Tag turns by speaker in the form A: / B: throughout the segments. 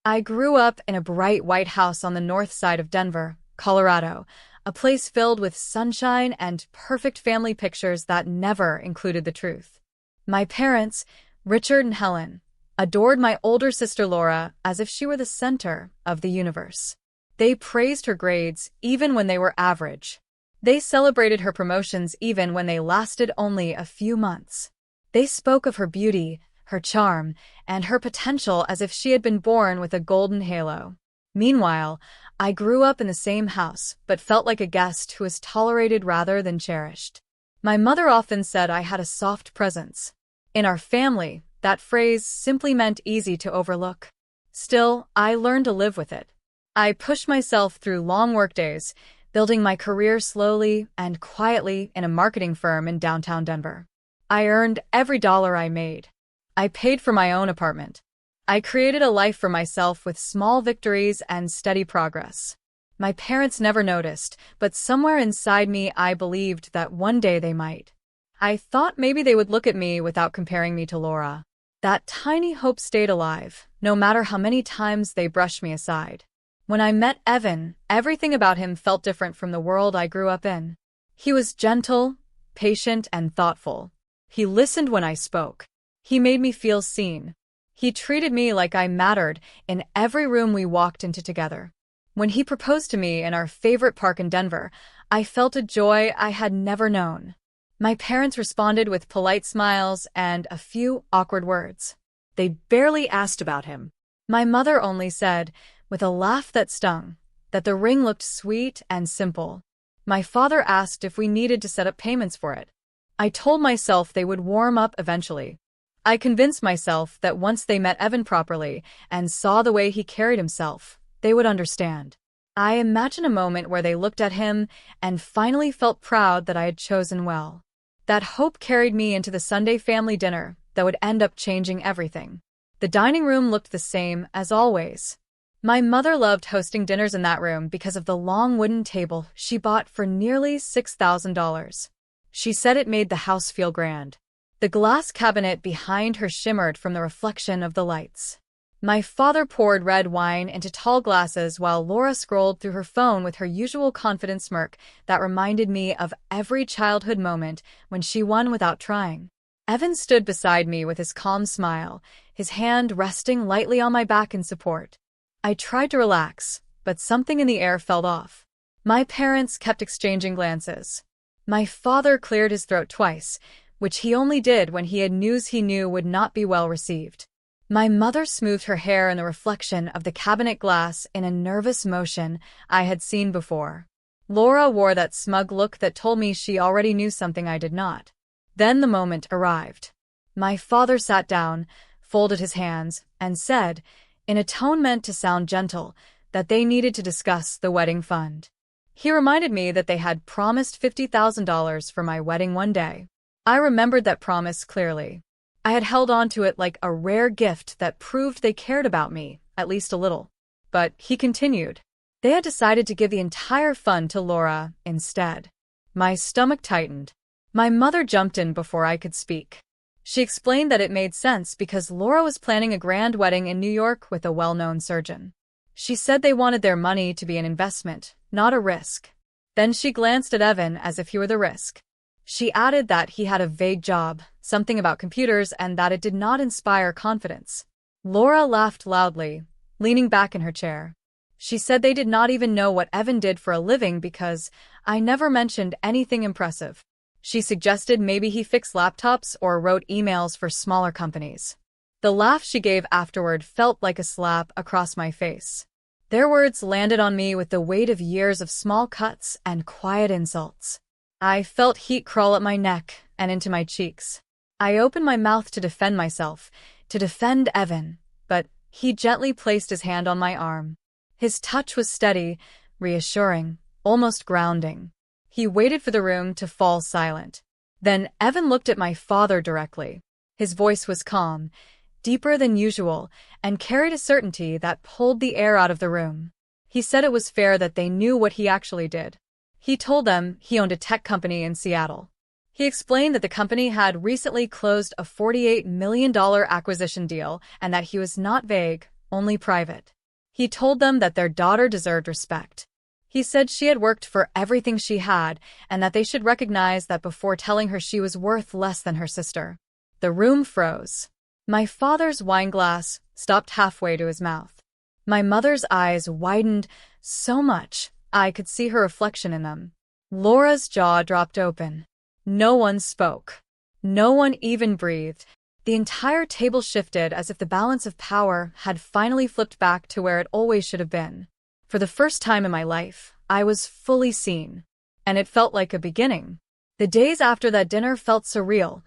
A: I grew up in a bright white house on the north side of Denver, Colorado, a place filled with sunshine and perfect family pictures that never included the truth. My parents, Richard and Helen, adored my older sister Laura as if she were the center of the universe. They praised her grades even when they were average. They celebrated her promotions even when they lasted only a few months. They spoke of her beauty, her charm, and her potential as if she had been born with a golden halo. Meanwhile, I grew up in the same house, but felt like a guest who was tolerated rather than cherished. My mother often said I had a soft presence. In our family, that phrase simply meant easy to overlook. Still, I learned to live with it. I pushed myself through long workdays, building my career slowly and quietly in a marketing firm in downtown Denver. I earned every dollar I made. I paid for my own apartment. I created a life for myself with small victories and steady progress. My parents never noticed, but somewhere inside me I believed that one day they might. I thought maybe they would look at me without comparing me to Laura. That tiny hope stayed alive, no matter how many times they brushed me aside. When I met Evan, everything about him felt different from the world I grew up in. He was gentle, patient, and thoughtful. He listened when I spoke. He made me feel seen. He treated me like I mattered in every room we walked into together. When he proposed to me in our favorite park in Denver, I felt a joy I had never known. My parents responded with polite smiles and a few awkward words. They barely asked about him. My mother only said, with a laugh that stung, that the ring looked sweet and simple. My father asked if we needed to set up payments for it. I told myself they would warm up eventually. I convinced myself that once they met Evan properly and saw the way he carried himself, they would understand. I imagined a moment where they looked at him and finally felt proud that I had chosen well. That hope carried me into the Sunday family dinner that would end up changing everything. The dining room looked the same as always. My mother loved hosting dinners in that room because of the long wooden table she bought for nearly $6,000. She said it made the house feel grand. The glass cabinet behind her shimmered from the reflection of the lights. My father poured red wine into tall glasses while Laura scrolled through her phone with her usual confident smirk that reminded me of every childhood moment when she won without trying. Evan stood beside me with his calm smile, his hand resting lightly on my back in support. I tried to relax, but something in the air felt off. My parents kept exchanging glances. My father cleared his throat twice, which he only did when he had news he knew would not be well received. My mother smoothed her hair in the reflection of the cabinet glass in a nervous motion I had seen before. Laura wore that smug look that told me she already knew something I did not. Then the moment arrived. My father sat down, folded his hands, and said, in a tone meant to sound gentle, that they needed to discuss the wedding fund. He reminded me that they had promised $50,000 for my wedding one day. I remembered that promise clearly. I had held on to it like a rare gift that proved they cared about me, at least a little. But he continued. They had decided to give the entire fund to Laura instead. My stomach tightened. My mother jumped in before I could speak. She explained that it made sense because Laura was planning a grand wedding in New York with a well-known surgeon. She said they wanted their money to be an investment, not a risk. Then she glanced at Evan as if he were the risk. She added that he had a vague job, something about computers, and that it did not inspire confidence. Laura laughed loudly, leaning back in her chair. She said they did not even know what Evan did for a living because I never mentioned anything impressive. She suggested maybe he fixed laptops or wrote emails for smaller companies. The laugh she gave afterward felt like a slap across my face. Their words landed on me with the weight of years of small cuts and quiet insults. I felt heat crawl up my neck and into my cheeks. I opened my mouth to defend myself, to defend Evan, but he gently placed his hand on my arm. His touch was steady, reassuring, almost grounding. He waited for the room to fall silent. Then Evan looked at my father directly. His voice was calm, deeper than usual, and carried a certainty that pulled the air out of the room. He said it was fair that they knew what he actually did. He told them he owned a tech company in Seattle. He explained that the company had recently closed a $48 million acquisition deal and that he was not vague, only private. He told them that their daughter deserved respect. He said she had worked for everything she had and that they should recognize that before telling her she was worth less than her sister. The room froze. My father's wine glass stopped halfway to his mouth. My mother's eyes widened so much I could see her reflection in them. Laura's jaw dropped open. No one spoke. No one even breathed. The entire table shifted as if the balance of power had finally flipped back to where it always should have been. For the first time in my life, I was fully seen. And it felt like a beginning. The days after that dinner felt surreal,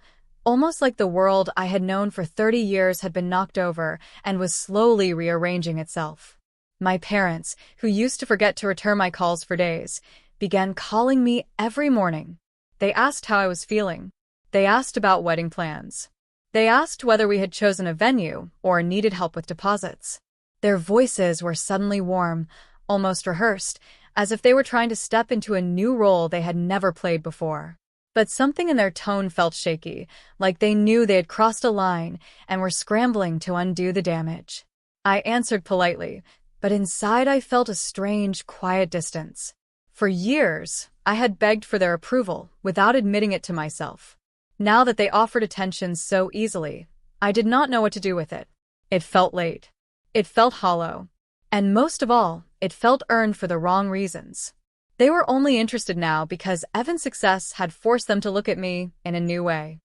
A: almost like the world I had known for 30 years had been knocked over and was slowly rearranging itself. My parents, who used to forget to return my calls for days, began calling me every morning. They asked how I was feeling. They asked about wedding plans. They asked whether we had chosen a venue or needed help with deposits. Their voices were suddenly warm, almost rehearsed, as if they were trying to step into a new role they had never played before. But something in their tone felt shaky, like they knew they had crossed a line and were scrambling to undo the damage. I answered politely, but inside I felt a strange, quiet distance. For years, I had begged for their approval without admitting it to myself. Now that they offered attention so easily, I did not know what to do with it. It felt late. It felt hollow. And most of all, it felt earned for the wrong reasons. They were only interested now because Evan's success had forced them to look at me in a new way.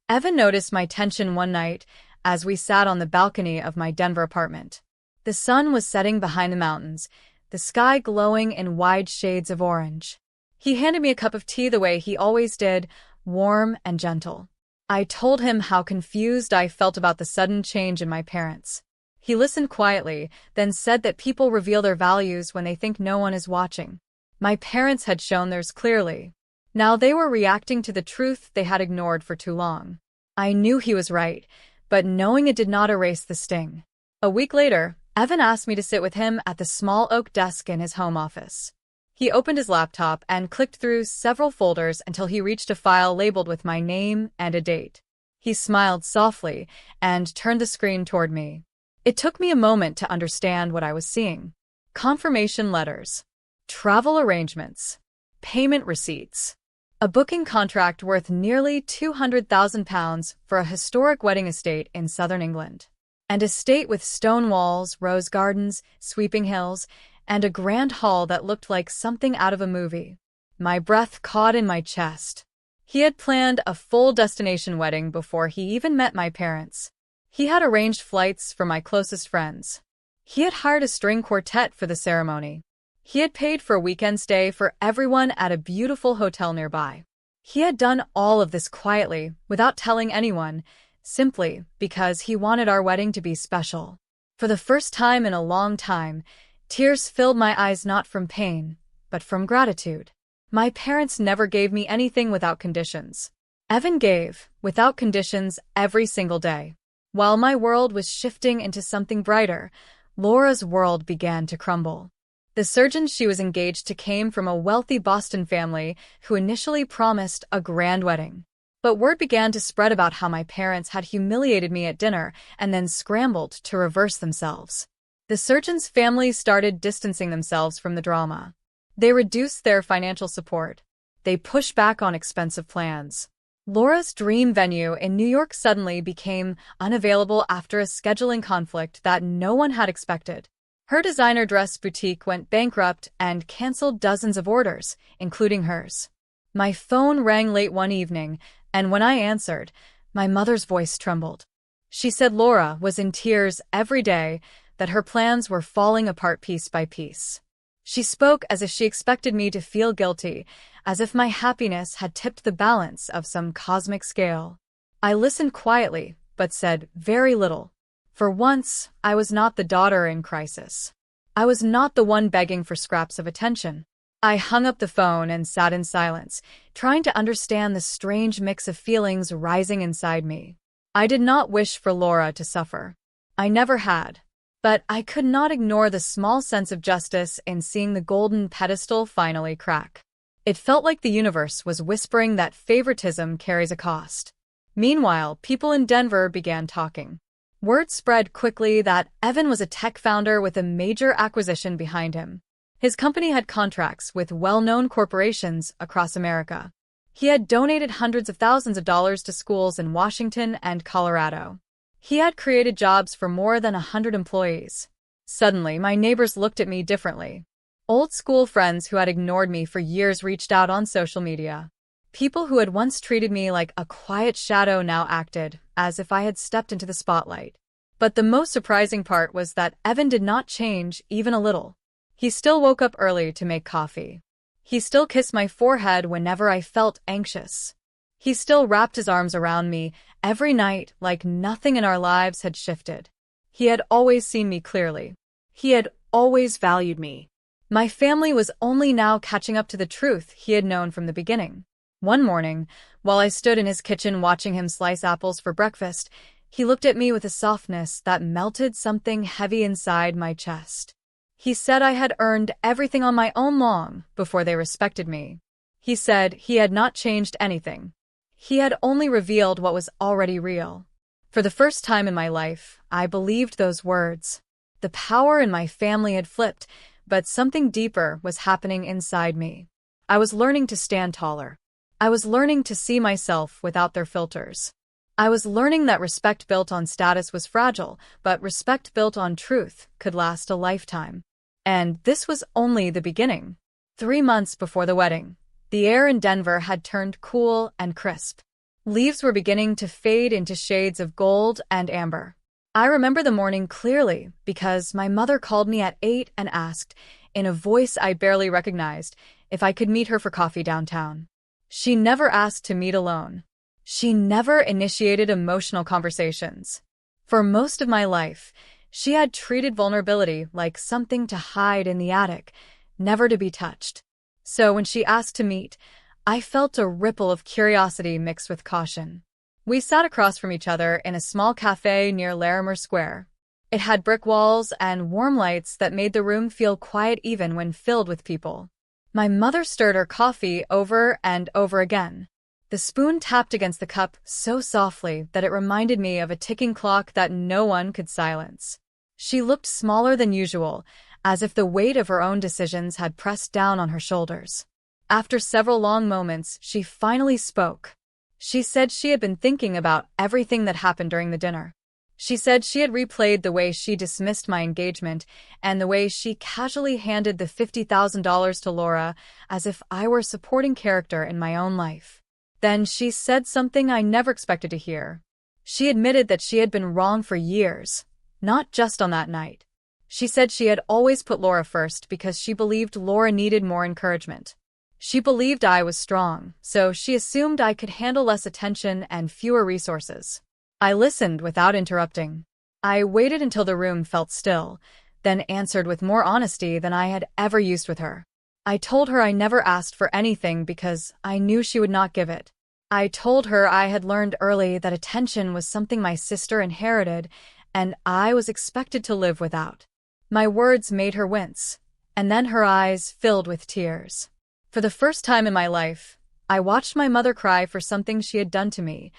A: Evan noticed my tension one night as we sat on the balcony of my Denver apartment. The sun was setting behind the mountains, the sky glowing in wide shades of orange. He handed me a cup of tea the way he always did, warm and gentle. I told him how confused I felt about the sudden change in my parents. He listened quietly, then said that people reveal their values when they think no one is watching. My parents had shown theirs clearly. Now they were reacting to the truth they had ignored for too long. I knew he was right, but knowing it did not erase the sting. A week later, Evan asked me to sit with him at the small oak desk in his home office. He opened his laptop and clicked through several folders until he reached a file labeled with my name and a date. He smiled softly and turned the screen toward me. It took me a moment to understand what I was seeing. Confirmation letters, travel arrangements, payment receipts, a booking contract worth nearly £200,000 for a historic wedding estate in southern England. An estate with stone walls, rose gardens, sweeping hills, and a grand hall that looked like something out of a movie. My breath caught in my chest. He had planned a full destination wedding before he even met my parents. He had arranged flights for my closest friends. He had hired a string quartet for the ceremony. He had paid for a weekend stay for everyone at a beautiful hotel nearby. He had done all of this quietly, without telling anyone, simply because he wanted our wedding to be special. For the first time in a long time, tears filled my eyes not from pain, but from gratitude. My parents never gave me anything without conditions. Evan gave, without conditions, every single day. While my world was shifting into something brighter, Laura's world began to crumble. The surgeon she was engaged to came from a wealthy Boston family who initially promised a grand wedding. But word began to spread about how my parents had humiliated me at dinner and then scrambled to reverse themselves. The surgeon's family started distancing themselves from the drama. They reduced their financial support. They pushed back on expensive plans. Laura's dream venue in New York suddenly became unavailable after a scheduling conflict that no one had expected. Her designer dress boutique went bankrupt and canceled dozens of orders, including hers. My phone rang late one evening, and when I answered, my mother's voice trembled. She said Laura was in tears every day, that her plans were falling apart piece by piece. She spoke as if she expected me to feel guilty, as if my happiness had tipped the balance of some cosmic scale. I listened quietly, but said very little. For once, I was not the daughter in crisis. I was not the one begging for scraps of attention. I hung up the phone and sat in silence, trying to understand the strange mix of feelings rising inside me. I did not wish for Laura to suffer. I never had. But I could not ignore the small sense of justice in seeing the golden pedestal finally crack. It felt like the universe was whispering that favoritism carries a cost. Meanwhile, people in Denver began talking. Word spread quickly that Evan was a tech founder with a major acquisition behind him. His company had contracts with well-known corporations across America. He had donated hundreds of thousands of dollars to schools in Washington and Colorado. He had created jobs for more than 100 employees. Suddenly, my neighbors looked at me differently. Old school friends who had ignored me for years reached out on social media. People who had once treated me like a quiet shadow now acted as if I had stepped into the spotlight. But the most surprising part was that Evan did not change even a little. He still woke up early to make coffee. He still kissed my forehead whenever I felt anxious. He still wrapped his arms around me every night like nothing in our lives had shifted. He had always seen me clearly. He had always valued me. My family was only now catching up to the truth he had known from the beginning. One morning, while I stood in his kitchen watching him slice apples for breakfast, he looked at me with a softness that melted something heavy inside my chest. He said I had earned everything on my own long before they respected me. He said he had not changed anything. He had only revealed what was already real. For the first time in my life, I believed those words. The power in my family had flipped, but something deeper was happening inside me. I was learning to stand taller. I was learning to see myself without their filters. I was learning that respect built on status was fragile, but respect built on truth could last a lifetime. And this was only the beginning. 3 months before the wedding, the air in Denver had turned cool and crisp. Leaves were beginning to fade into shades of gold and amber. I remember the morning clearly because my mother called me at 8 and asked, in a voice I barely recognized, if I could meet her for coffee downtown. She never asked to meet alone. She never initiated emotional conversations. For most of my life, she had treated vulnerability like something to hide in the attic, never to be touched. So when she asked to meet, I felt a ripple of curiosity mixed with caution. We sat across from each other in a small cafe near Larimer Square. It had brick walls and warm lights that made the room feel quiet even when filled with people. My mother stirred her coffee over and over again. The spoon tapped against the cup so softly that it reminded me of a ticking clock that no one could silence. She looked smaller than usual, as if the weight of her own decisions had pressed down on her shoulders. After several long moments, she finally spoke. She said she had been thinking about everything that happened during the dinner. She said she had replayed the way she dismissed my engagement and the way she casually handed the $50,000 to Laura as if I were a supporting character in my own life. Then she said something I never expected to hear. She admitted that she had been wrong for years, not just on that night. She said she had always put Laura first because she believed Laura needed more encouragement. She believed I was strong, so she assumed I could handle less attention and fewer resources. I listened without interrupting. I waited until the room felt still, then answered with more honesty than I had ever used with her. I told her I never asked for anything because I knew she would not give it. I told her I had learned early that attention was something my sister inherited and I was expected to live without. My words made her wince, and then her eyes filled with tears. For the first time in my life, I watched my mother cry for something she had done to me,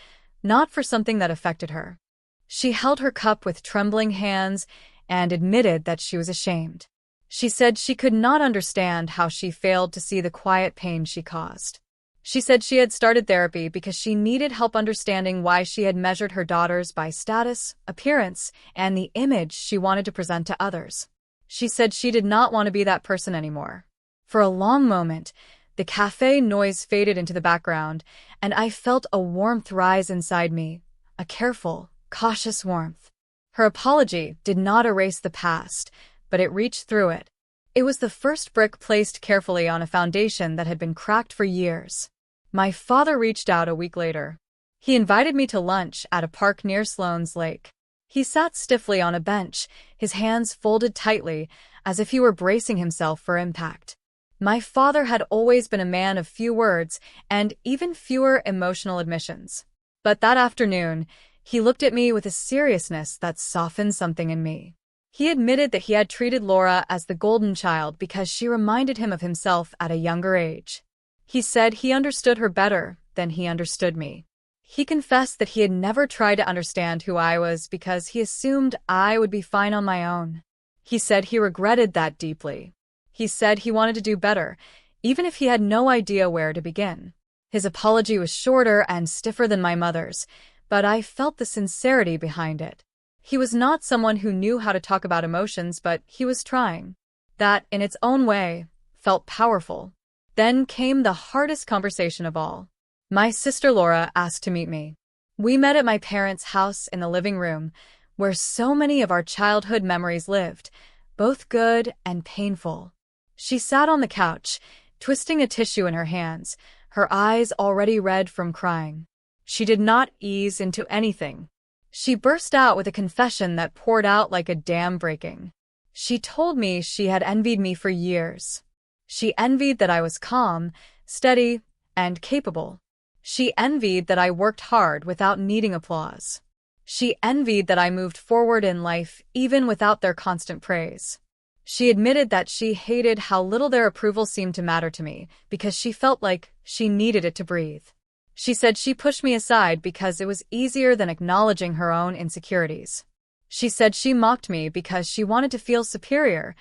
A: not for something that affected her. She held her cup with trembling hands and admitted that she was ashamed. She said she could not understand how she failed to see the quiet pain she caused. She said she had started therapy because she needed help understanding why she had measured her daughters by status, appearance, and the image she wanted to present to others. She said she did not want to be that person anymore. For a long moment, the cafe noise faded into the background, and I felt a warmth rise inside me, a careful, cautious warmth. Her apology did not erase the past, but it reached through it. It was the first brick placed carefully on a foundation that had been cracked for years. My father reached out a week later. He invited me to lunch at a park near Sloan's Lake. He sat stiffly on a bench, his hands folded tightly, as if he were bracing himself for impact. My father had always been a man of few words and even fewer emotional admissions. But that afternoon, he looked at me with a seriousness that softened something in me. He admitted that he had treated Laura as the golden child because she reminded him of himself at a younger age. He said he understood her better than he understood me. He confessed that he had never tried to understand who I was because he assumed I would be fine on my own. He said he regretted that deeply. He said he wanted to do better, even if he had no idea where to begin. His apology was shorter and stiffer than my mother's, but I felt the sincerity behind it. He was not someone who knew how to talk about emotions, but he was trying. That, in its own way, felt powerful. Then came the hardest conversation of all. My sister Laura asked to meet me. We met at my parents' house in the living room, where so many of our childhood memories lived, both good and painful. She sat on the couch, twisting a tissue in her hands, her eyes already red from crying. She did not ease into anything. She burst out with a confession that poured out like a dam breaking. She told me she had envied me for years. She envied that I was calm, steady, and capable. She envied that I worked hard without needing applause. She envied that I moved forward in life even without their constant praise. She admitted that she hated how little their approval seemed to matter to me because she felt like she needed it to breathe. She said she pushed me aside because it was easier than acknowledging her own insecurities. She said she mocked me because she wanted to feel superior,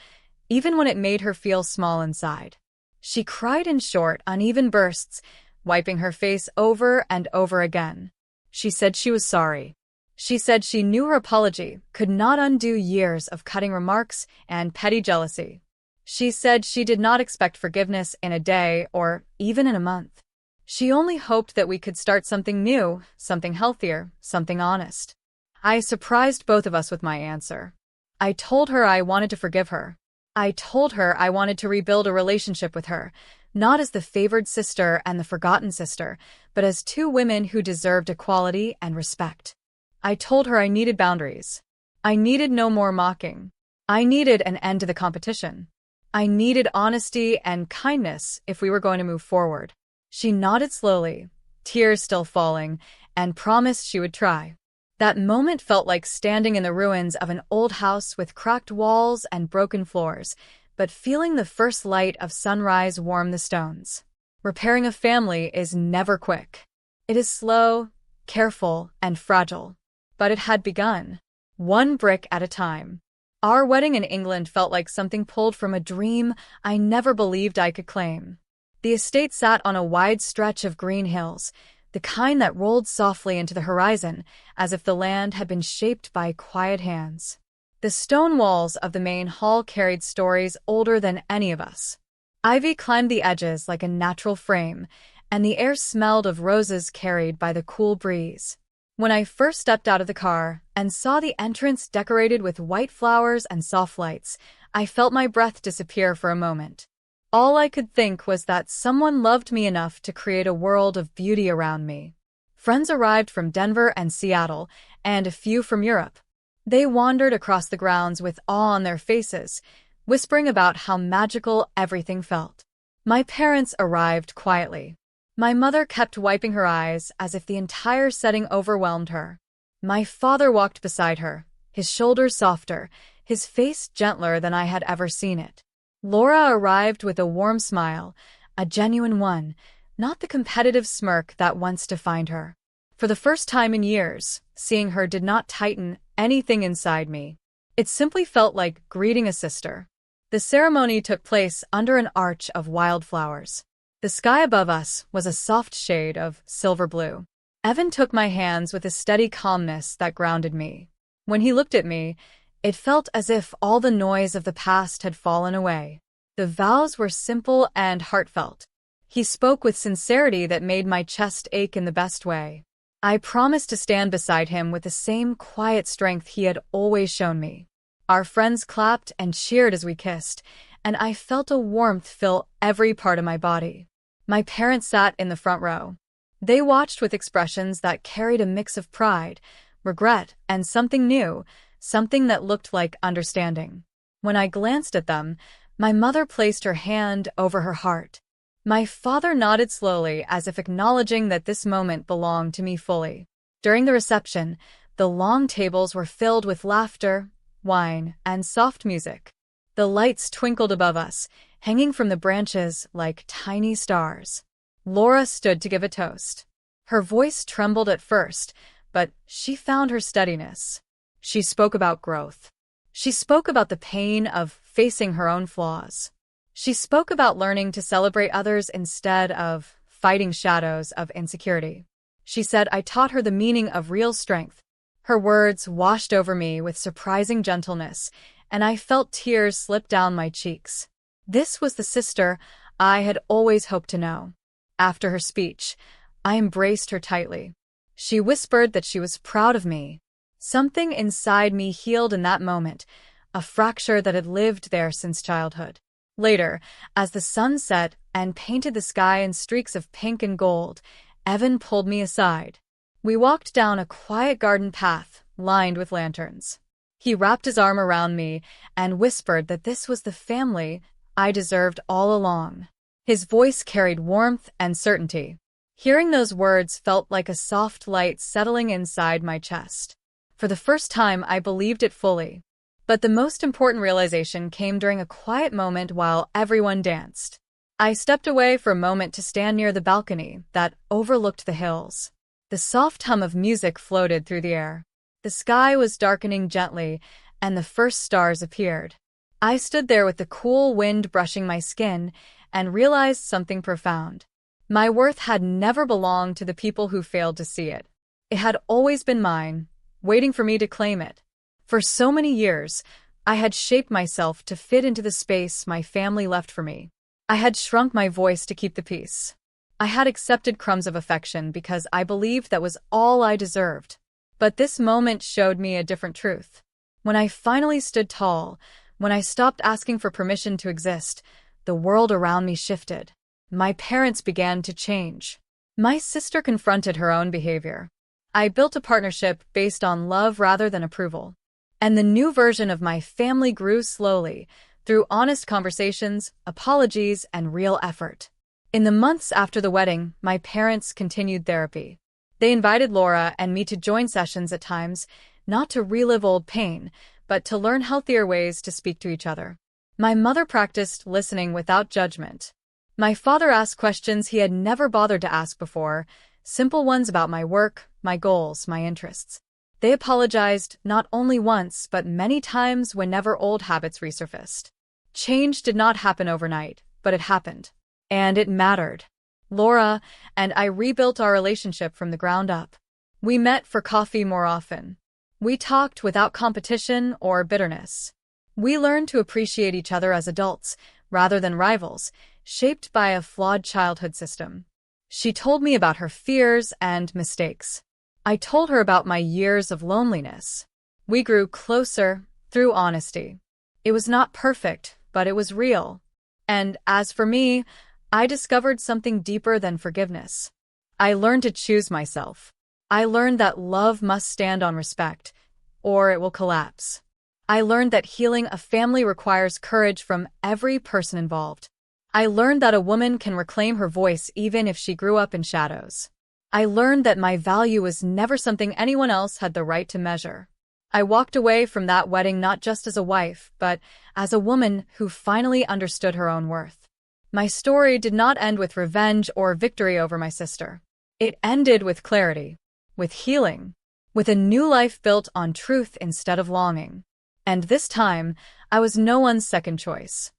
A: even when it made her feel small inside. She cried in short, uneven bursts, wiping her face over and over again. She said she was sorry. She said she knew her apology could not undo years of cutting remarks and petty jealousy. She said she did not expect forgiveness in a day or even in a month. She only hoped that we could start something new, something healthier, something honest. I surprised both of us with my answer. I told her I wanted to forgive her. I told her I wanted to rebuild a relationship with her, not as the favored sister and the forgotten sister, but as two women who deserved equality and respect. I told her I needed boundaries. I needed no more mocking. I needed an end to the competition. I needed honesty and kindness if we were going to move forward. She nodded slowly, tears still falling, and promised she would try. That moment felt like standing in the ruins of an old house with cracked walls and broken floors, but feeling the first light of sunrise warm the stones. Repairing a family is never quick. It is slow, careful, and fragile. But it had begun, one brick at a time. Our wedding in England felt like something pulled from a dream I never believed I could claim. The estate sat on a wide stretch of green hills, the kind that rolled softly into the horizon, as if the land had been shaped by quiet hands. The stone walls of the main hall carried stories older than any of us. Ivy climbed the edges like a natural frame, and the air smelled of roses carried by the cool breeze. When I first stepped out of the car and saw the entrance decorated with white flowers and soft lights, I felt my breath disappear for a moment. All I could think was that someone loved me enough to create a world of beauty around me. Friends arrived from Denver and Seattle, and a few from Europe. They wandered across the grounds with awe on their faces, whispering about how magical everything felt. My parents arrived quietly. My mother kept wiping her eyes as if the entire setting overwhelmed her. My father walked beside her, his shoulders softer, his face gentler than I had ever seen it. Laura arrived with a warm smile, a genuine one, not the competitive smirk that once defined her. For the first time in years, seeing her did not tighten anything inside me. It simply felt like greeting a sister. The ceremony took place under an arch of wildflowers. The sky above us was a soft shade of silver blue. Evan took my hands with a steady calmness that grounded me. When he looked at me, it felt as if all the noise of the past had fallen away. The vows were simple and heartfelt. He spoke with sincerity that made my chest ache in the best way. I promised to stand beside him with the same quiet strength he had always shown me. Our friends clapped and cheered as we kissed, and I felt a warmth fill every part of my body. My parents sat in the front row. They watched with expressions that carried a mix of pride, regret, and something new, something that looked like understanding. When I glanced at them, my mother placed her hand over her heart. My father nodded slowly as if acknowledging that this moment belonged to me fully. During the reception, the long tables were filled with laughter, wine, and soft music. The lights twinkled above us, hanging from the branches like tiny stars. Laura stood to give a toast. Her voice trembled at first, but she found her steadiness. She spoke about growth. She spoke about the pain of facing her own flaws. She spoke about learning to celebrate others instead of fighting shadows of insecurity. She said I taught her the meaning of real strength. Her words washed over me with surprising gentleness, and I felt tears slip down my cheeks. This was the sister I had always hoped to know. After her speech, I embraced her tightly. She whispered that she was proud of me. Something inside me healed in that moment, a fracture that had lived there since childhood. Later, as the sun set and painted the sky in streaks of pink and gold, Evan pulled me aside. We walked down a quiet garden path lined with lanterns. He wrapped his arm around me and whispered that this was the family I deserved all along. His voice carried warmth and certainty. Hearing those words felt like a soft light settling inside my chest. For the first time, I believed it fully. But the most important realization came during a quiet moment while everyone danced. I stepped away for a moment to stand near the balcony that overlooked the hills. The soft hum of music floated through the air. The sky was darkening gently, and the first stars appeared. I stood there with the cool wind brushing my skin and realized something profound. My worth had never belonged to the people who failed to see it. It had always been mine, waiting for me to claim it. For so many years, I had shaped myself to fit into the space my family left for me. I had shrunk my voice to keep the peace. I had accepted crumbs of affection because I believed that was all I deserved. But this moment showed me a different truth. When I finally stood tall, when I stopped asking for permission to exist, the world around me shifted. My parents began to change. My sister confronted her own behavior. I built a partnership based on love rather than approval. And the new version of my family grew slowly, through honest conversations, apologies, and real effort. In the months after the wedding, my parents continued therapy. They invited Laura and me to join sessions at times, not to relive old pain, but to learn healthier ways to speak to each other. My mother practiced listening without judgment. My father asked questions he had never bothered to ask before, simple ones about my work, my goals, my interests. They apologized not only once, but many times whenever old habits resurfaced. Change did not happen overnight, but it happened. And it mattered. Laura and I rebuilt our relationship from the ground up. We met for coffee more often. We talked without competition or bitterness. We learned to appreciate each other as adults, rather than rivals, shaped by a flawed childhood system. She told me about her fears and mistakes. I told her about my years of loneliness. We grew closer through honesty. It was not perfect, but it was real. And as for me, I discovered something deeper than forgiveness. I learned to choose myself. I learned that love must stand on respect, or it will collapse. I learned that healing a family requires courage from every person involved. I learned that a woman can reclaim her voice even if she grew up in shadows. I learned that my value was never something anyone else had the right to measure. I walked away from that wedding not just as a wife, but as a woman who finally understood her own worth. My story did not end with revenge or victory over my sister. It ended with clarity, with healing, with a new life built on truth instead of longing. And this time, I was no one's second choice.